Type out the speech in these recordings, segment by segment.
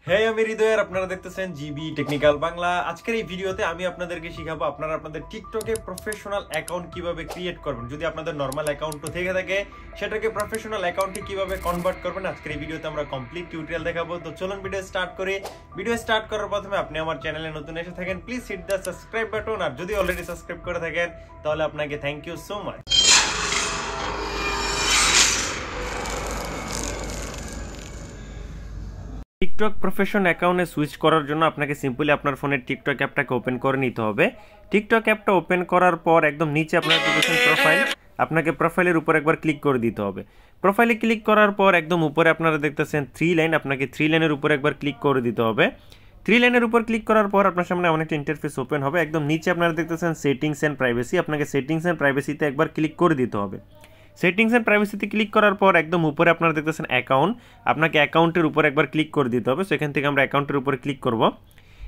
হ্যাঁ আমি হৃদয়ের আপনারা দেখতেছেন জিবি টেকনিক্যাল বাংলা। আজকের এই ভিডিওতে আমি আপনাদেরকে শিখাবো আপনারা আপনাদের টিকটকে প্রফেশনাল অ্যাকাউন্ট কিভাবে ক্রিয়েট করবেন। যদি আপনাদের নরমাল অ্যাকাউন্টও থেকে থাকে সেটাকে প্রফেশনাল অ্যাকাউন্টে কিভাবে কনভার্ট করবেন আজকের এই ভিডিওতে আমরা কমপ্লিট টিউটোরিয়াল দেখাবো। তো চলুন ভিডিও স্টার্ট করি। ভিডিও স্টার্ট করার প্রথমে আপনি আমার চ্যানেলে নতুন এসে থাকেন please hit the subscribe button, আর যদি অলরেডি সাবস্ক্রাইব করে থাকেন তাহলে আপনাকে thank you so much. TikTok profession অ্যাকাউন্টে সুইচ করার জন্য আপনাকে সিম্পলি আপনার ফোনের টিকটক অ্যাপটাকে ওপেন করে নিতে হবে। টিকটক অ্যাপটা ওপেন করার পর একদম নিচে আপনার অ্যাপ্লিকেশন প্রোফাইল, আপনাকে প্রোফাইলের উপর একবার ক্লিক করে দিতে হবে। প্রোফাইলে ক্লিক করার পর একদম উপরে আপনারা দেখতেছেন 3 লাইন, আপনাকে 3 লাইনের উপর একবার ক্লিক করে দিতে হবে। 3 লাইনের উপর ক্লিক করার পর আপনার সামনে অনেকটা ইন্টারফেস ওপেন হবে। একদম নিচে আপনারা দেখতেছেন সেটিংস অ্যান্ড প্রাইভেসি, আপনাকে সেটিংস অ্যান্ড প্রাইভেসিতে একবার ক্লিক করে দিতে হবে। সেটিংস অ্যান্ড প্রাইভেসিতে ক্লিক করার পর একদম উপরে আপনারা দেখতেছেন অ্যাকাউন্ট, আপনাকে অ্যাকাউন্টের উপর একবার ক্লিক করে দিতে হবে। সেখান থেকে আমরা অ্যাকাউন্টের উপর ক্লিক করব।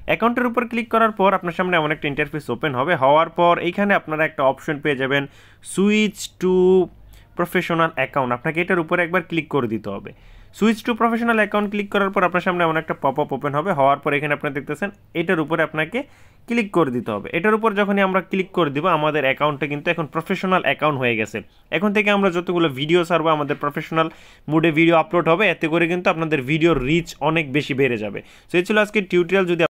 অ্যাকাউন্টের উপর ক্লিক করার পর আপনার সামনে এমন একটা ইন্টারফেস ওপেন হবে। হওয়ার পর এইখানে আপনারা একটা অপশন পেয়ে যাবেন সুইচ টু প্রফেশনাল অ্যাকাউন্ট, আপনাকে এটার উপরে একবার ক্লিক করে দিতে হবে। Switch to professional account click করার পর আপনার সামনে এমন একটা পপ আপ ওপেন হবে। হওয়ার পর এখানে আপনারা দেখতেছেন এটার উপরে আপনাকে ক্লিক করে দিতে হবে। এটার উপর যখনই আমরা ক্লিক করে দিব আমাদের অ্যাকাউন্টটা কিন্তু এখন প্রফেশনাল অ্যাকাউন্ট হয়ে গেছে। এখন থেকে আমরা যতগুলো ভিডিও ছাড়বো আমাদের প্রফেশনাল মুডে ভিডিও আপলোড হবে, এতে করে কিন্তু আপনাদের ভিডিওর রিচ অনেক বেশি বেড়ে যাবে। সো এই ছিল আজকে টিউটোরিয়াল। যদি